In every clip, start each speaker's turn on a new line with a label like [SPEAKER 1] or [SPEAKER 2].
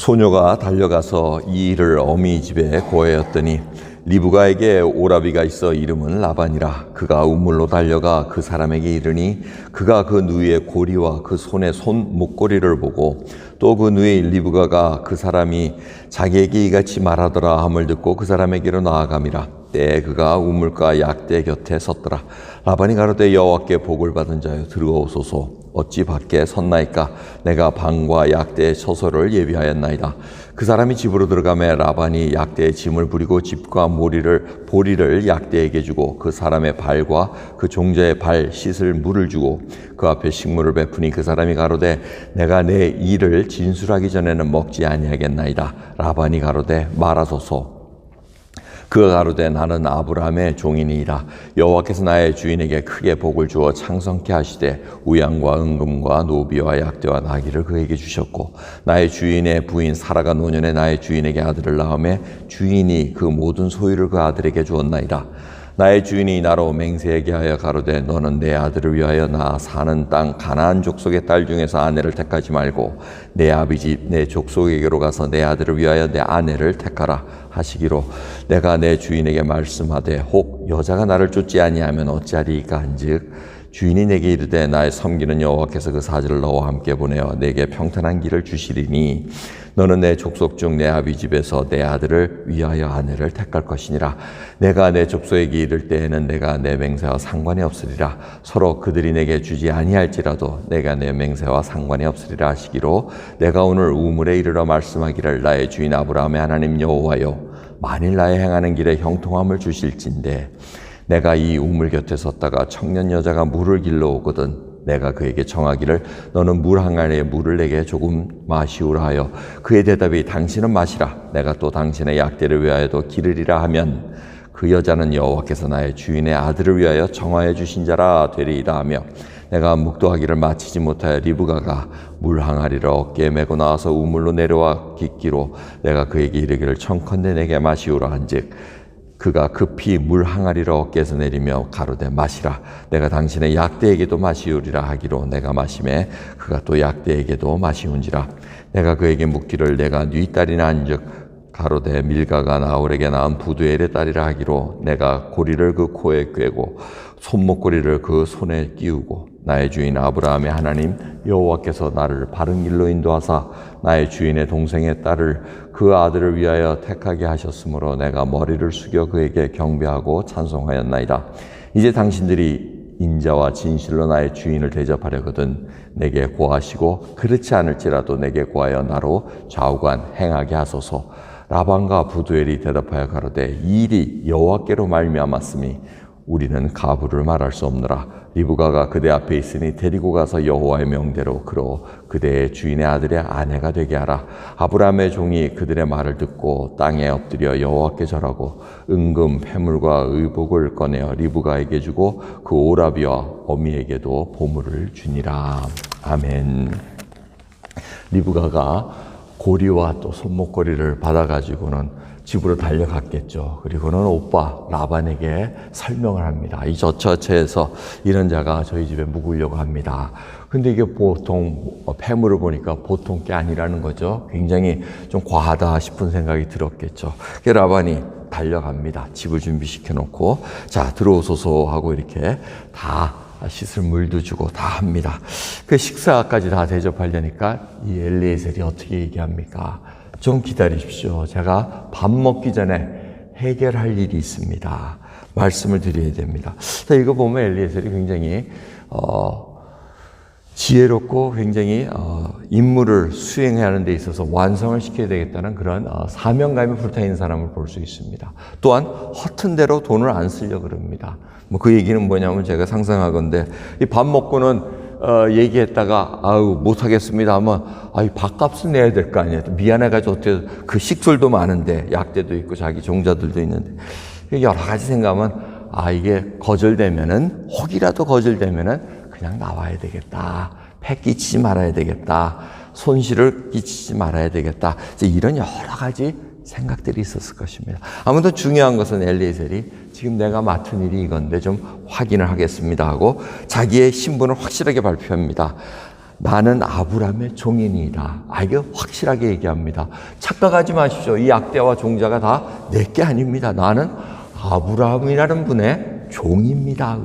[SPEAKER 1] 소녀가 달려가서 이 일을 어미 집에 고하였더니 리브가에게 오라비가 있어 이름은 라반이라. 그가 우물로 달려가 그 사람에게 이르니 그가 그 누이의 고리와 그 손의 손 목고리를 보고 또 그 누이 리브가가 그 사람이 자기에게 이같이 말하더라 함을 듣고 그 사람에게로 나아감이라. 때에 그가 우물가 약대 곁에 섰더라. 라반이 가로되 여호와께 복을 받은 자여 들어오소서. 어찌 밖에 섰나이까? 내가 방과 약대의 처소를 예비하였나이다. 그 사람이 집으로 들어가매 라반이 약대의 짐을 부리고 집과 보리를 약대에게 주고 그 사람의 발과 그 종자의 발 씻을 물을 주고 그 앞에 식물을 베푸니 그 사람이 가로되 내가 내 일을 진술하기 전에는 먹지 아니하겠나이다. 라반이 가로되 말하소서. 그가 가로되 나는 아브라함의 종이니이다. 여호와께서 나의 주인에게 크게 복을 주어 창성케 하시되 우양과 은금과 노비와 약대와 나귀를 그에게 주셨고 나의 주인의 부인 사라가 노년에 나의 주인에게 아들을 낳음에 주인이 그 모든 소유를 그 아들에게 주었나이다. 나의 주인이 나로 맹세하게 하여 가로되 너는 내 아들을 위하여 나 사는 땅 가나안 족속의 딸 중에서 아내를 택하지 말고 내 아비집 내 족속에게로 가서 내 아들을 위하여 내 아내를 택하라 하시기로 내가 내 주인에게 말씀하되 혹 여자가 나를 쫓지 아니하면 어찌하리이까 한즉 주인이 내게 이르되 나의 섬기는 여호와께서 그 사지를 너와 함께 보내어 내게 평탄한 길을 주시리니 너는 내 족속 중 내 아비 집에서 내 아들을 위하여 아내를 택할 것이니라. 내가 내 족속에게 이를 때에는 내가 내 맹세와 상관이 없으리라. 서로 그들이 내게 주지 아니할지라도 내가 내 맹세와 상관이 없으리라 하시기로 내가 오늘 우물에 이르러 말씀하기를 나의 주인 아브라함의 하나님 여호와여 만일 나의 행하는 길에 형통함을 주실진데 내가 이 우물 곁에 섰다가 청년 여자가 물을 길러 오거든 내가 그에게 청하기를 너는 물 항아리에 물을 내게 조금 마시우라 하여 그의 대답이 당신은 마시라 내가 또 당신의 약대를 위하여도 기르리라 하면 그 여자는 여호와께서 나의 주인의 아들을 위하여 정하여 주신 자라 되리이다 하며 내가 묵도하기를 마치지 못하여 리브가가 물 항아리를 어깨에 메고 나와서 우물로 내려와 깃기로 내가 그에게 이르기를 청컨대 내게 마시우라 한즉 그가 급히 물 항아리를 어깨에서 내리며 가로되 마시라 내가 당신의 약대에게도 마시우리라 하기로 내가 마시매 그가 또 약대에게도 마시운지라. 내가 그에게 묻기를 내가 네 딸이나 한즉 가로되 밀가가 나홀에게 낳은 부두엘의 딸이라 하기로 내가 고리를 그 코에 꿰고 손목고리를 그 손에 끼우고 나의 주인 아브라함의 하나님 여호와께서 나를 바른 길로 인도하사 나의 주인의 동생의 딸을 그 아들을 위하여 택하게 하셨으므로 내가 머리를 숙여 그에게 경배하고 찬송하였나이다. 이제 당신들이 인자와 진실로 나의 주인을 대접하려거든 내게 고하시고 그렇지 않을지라도 내게 고하여 나로 좌우간 행하게 하소서. 라반과 부두엘이 대답하여 가로되 이 일이 여호와께로 말미암았으니 우리는 가부를 말할 수 없느라. 리브가가 그대 앞에 있으니 데리고 가서 여호와의 명대로 그로 그대의 주인의 아들의 아내가 되게 하라. 아브라함의 종이 그들의 말을 듣고 땅에 엎드려 여호와께 절하고 은금 패물과 의복을 꺼내어 리브가에게 주고 그 오라비와 어미에게도 보물을 주니라. 아멘. 리브가가 고리와 또 손목고리를 받아가지고는 집으로 달려갔겠죠. 그리고는 오빠 라반에게 설명을 합니다. 이 저처에서 이런 자가 저희 집에 묵으려고 합니다. 근데 이게 보통 패물을 보니까 보통 게 아니라는 거죠. 굉장히 좀 과하다 싶은 생각이 들었겠죠. 그래서 라반이 달려갑니다. 집을 준비시켜 놓고 자 들어오소서 하고 이렇게 다 씻을 물도 주고 다 합니다. 그 식사까지 다 대접하려니까 이 엘리에셀이 어떻게 얘기합니까? 좀 기다리십시오. 제가 밥 먹기 전에 해결할 일이 있습니다. 말씀을 드려야 됩니다. 자, 이거 보면 엘리에셀이 굉장히 지혜롭고 굉장히 임무를 수행해야 하는 데 있어서 완성을 시켜야 되겠다는 그런 사명감이 불타있는 사람을 볼 수 있습니다. 또한 허튼 대로 돈을 안 쓰려고 그럽니다. 뭐 그 얘기는 뭐냐면 제가 상상하건대 이 밥 먹고는 얘기했다가 아유 못하겠습니다 하면 아이 밥값을 내야 될 거 아니에요. 미안해가지고 어떻게 그 식술도 많은데 약대도 있고 자기 종자들도 있는데 여러 가지 생각하면 아 이게 거절되면은 혹이라도 거절되면은 그냥 나와야 되겠다. 패 끼치지 말아야 되겠다. 손실을 끼치지 말아야 되겠다. 이제 이런 여러 가지 생각들이 있었을 것입니다. 아무튼 중요한 것은 엘리에셀이 지금 내가 맡은 일이 이건데 좀 확인을 하겠습니다 하고 자기의 신분을 확실하게 발표합니다. 나는 아브라함의 종이니이다. 이게 확실하게 얘기합니다. 착각하지 마십시오. 이 약대와 종자가 다 내게 아닙니다. 나는 아브라함이라는 분의 종입니다.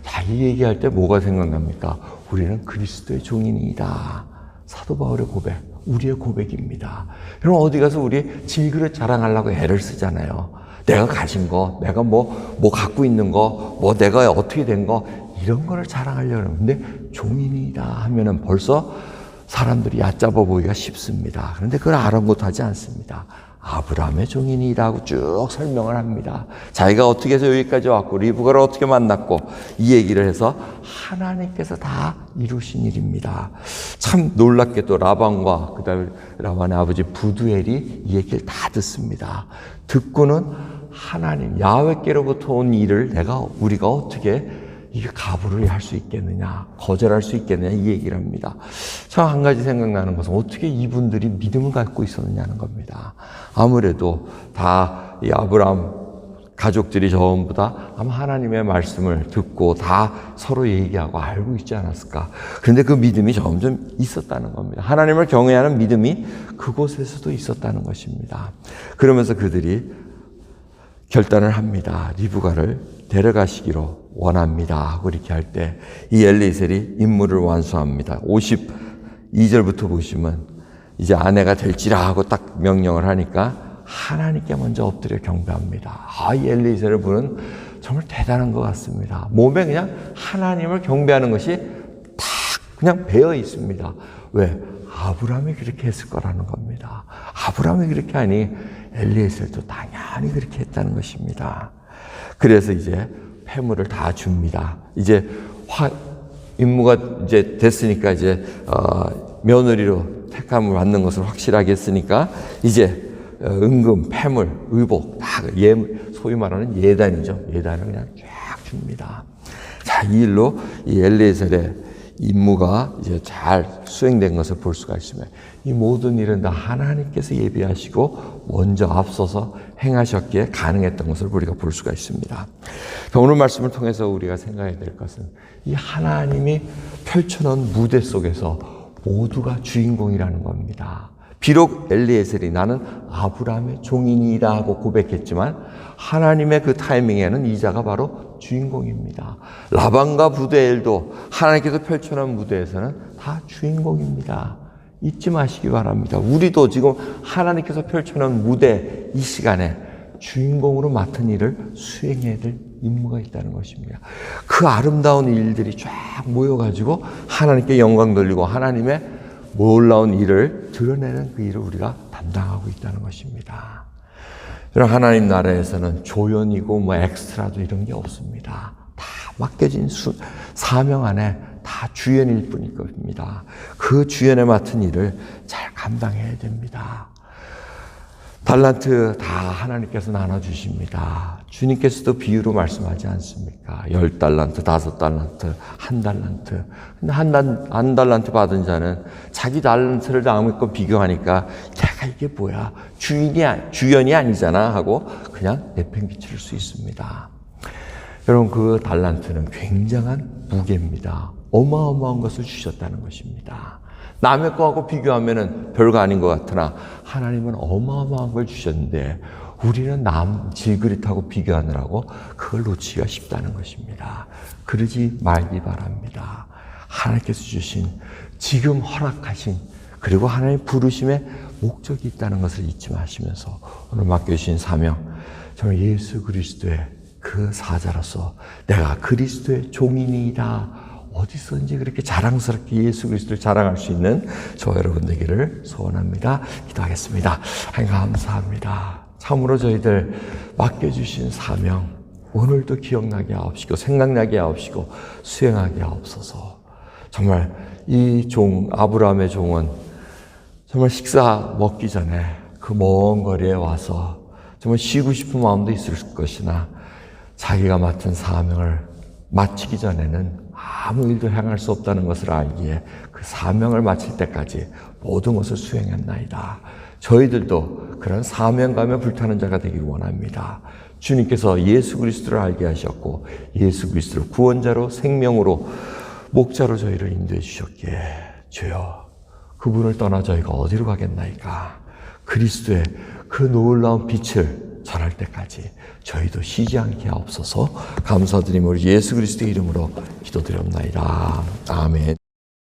[SPEAKER 1] 자, 이 얘기할 때 뭐가 생각납니까? 우리는 그리스도의 종이니이다. 사도 바울의 고백, 우리의 고백입니다. 여러분, 어디 가서 우리 질그릇 자랑하려고 애를 쓰잖아요. 내가 가진 거, 내가 뭐 갖고 있는 거, 내가 어떻게 된 거, 이런 거를 자랑하려고 하는데, 종이니이다 하면은 벌써 사람들이 얕잡아 보기가 쉽습니다. 그런데 그걸 아랑곳하지 않습니다. 아브라함의 종이니이다 하고 쭉 설명을 합니다. 자기가 어떻게 해서 여기까지 왔고, 리브가를 어떻게 만났고, 이 얘기를 해서 하나님께서 다 이루신 일입니다. 참 놀랍게도 라반과 그 다음에 라반의 아버지 부두엘이 이 얘기를 다 듣습니다. 듣고는 하나님, 야훼께로부터 온 일을 우리가 어떻게 이게 가부를 할 수 있겠느냐, 거절할 수 있겠느냐, 이 얘기를 합니다. 저 한 가지 생각나는 것은 어떻게 이분들이 믿음을 갖고 있었느냐는 겁니다. 아무래도 다 이 아브라함 가족들이 전부 다 아마 하나님의 말씀을 듣고 다 서로 얘기하고 알고 있지 않았을까. 그런데 그 믿음이 점점 있었다는 겁니다. 하나님을 경외하는 믿음이 그곳에서도 있었다는 것입니다. 그러면서 그들이 결단을 합니다. 리브가를 데려가시기로 원합니다 하고 이렇게 할 때 이 엘리에셀이 임무를 완수합니다. 52절부터 보시면 이제 아내가 될지라 하고 딱 명령을 하니까 하나님께 먼저 엎드려 경배합니다. 이 엘리에셀을 보는 정말 대단한 것 같습니다. 몸에 그냥 하나님을 경배하는 것이 딱 그냥 배어 있습니다. 왜? 아브라함이 그렇게 했을 거라는 겁니다. 아브라함이 그렇게 하니 엘리에셀도 당연히 그렇게 했다는 것입니다. 그래서 이제 폐물을 다 줍니다. 이제 임무가 이제 됐으니까 이제 며느리로 택함을 받는 것을 확실하게 했으니까 이제 은금, 폐물, 의복 다 소위 말하는 예단이죠. 예단을 그냥 쫙 줍니다. 자, 이 일로 이 엘리에셀의 임무가 이제 잘 수행된 것을 볼 수가 있습니다. 이 모든 일은 다 하나님께서 예비하시고 먼저 앞서서 행하셨기에 가능했던 것을 우리가 볼 수가 있습니다. 오늘 말씀을 통해서 우리가 생각해야 될 것은 이 하나님이 펼쳐놓은 무대 속에서 모두가 주인공이라는 겁니다. 비록 엘리에셀이 나는 아브라함의 종이니이다 하고 고백했지만 하나님의 그 타이밍에는 이자가 바로 주인공입니다. 라반과 부두엘도 하나님께서 펼쳐놓은 무대에서는 다 주인공입니다. 잊지 마시기 바랍니다. 우리도 지금 하나님께서 펼쳐놓은 무대 이 시간에 주인공으로 맡은 일을 수행해야 될 임무가 있다는 것입니다. 그 아름다운 일들이 쫙 모여가지고 하나님께 영광 돌리고 하나님의 놀라운 일을 드러내는 그 일을 우리가 담당하고 있다는 것입니다. 여러분, 하나님 나라에서는 조연이고 엑스트라도 이런 게 없습니다. 다 맡겨진 사명 안에 다 주연일 뿐일 겁니다. 그 주연에 맡은 일을 잘 감당해야 됩니다. 달란트 다 하나님께서 나눠주십니다. 주님께서도 비유로 말씀하지 않습니까? 10달란트, 5달란트, 1달란트. 근데 한 달란트 받은 자는 자기 달란트를 남의 비교하니까 걔가 이게 뭐야? 주연이 아니잖아 하고 그냥 내팽개칠 수 있습니다. 여러분, 그 달란트는 굉장한 무게입니다. 어마어마한 것을 주셨다는 것입니다. 남의 거하고 비교하면 별거 아닌 것 같으나 하나님은 어마어마한 걸 주셨는데 우리는 남 질그릇하고 비교하느라고 그걸 놓치기가 쉽다는 것입니다. 그러지 말기 바랍니다. 하나님께서 주신 지금 허락하신 그리고 하나님의 부르심에 목적이 있다는 것을 잊지 마시면서 오늘 맡겨주신 사명, 저는 예수 그리스도의 그 사자로서 내가 그리스도의 종이니이다. 어디서든지 그렇게 자랑스럽게 예수 그리스도를 자랑할 수 있는 저 여러분 되기를 소원합니다. 기도하겠습니다. 하나님 감사합니다. 참으로 저희들 맡겨주신 사명 오늘도 기억나게 하옵시고 생각나게 하옵시고 수행하게 하옵소서. 정말 이 아브라함의 종은 정말 식사 먹기 전에 그 먼 거리에 와서 정말 쉬고 싶은 마음도 있을 것이나 자기가 맡은 사명을 마치기 전에는 아무 일도 행할 수 없다는 것을 알기에 그 사명을 마칠 때까지 모든 것을 수행했나이다. 저희들도 그런 사명감에 불타는 자가 되기를 원합니다. 주님께서 예수 그리스도를 알게 하셨고 예수 그리스도를 구원자로 생명으로 목자로 저희를 인도해 주셨기에 주여 그분을 떠나 저희가 어디로 가겠나이까. 그리스도의 그 놀라운 빛을 전할 때까지 저희도 쉬지 않게 하옵소서. 감사드리며 우리 예수 그리스도의 이름으로 기도드렸나이다. 아멘.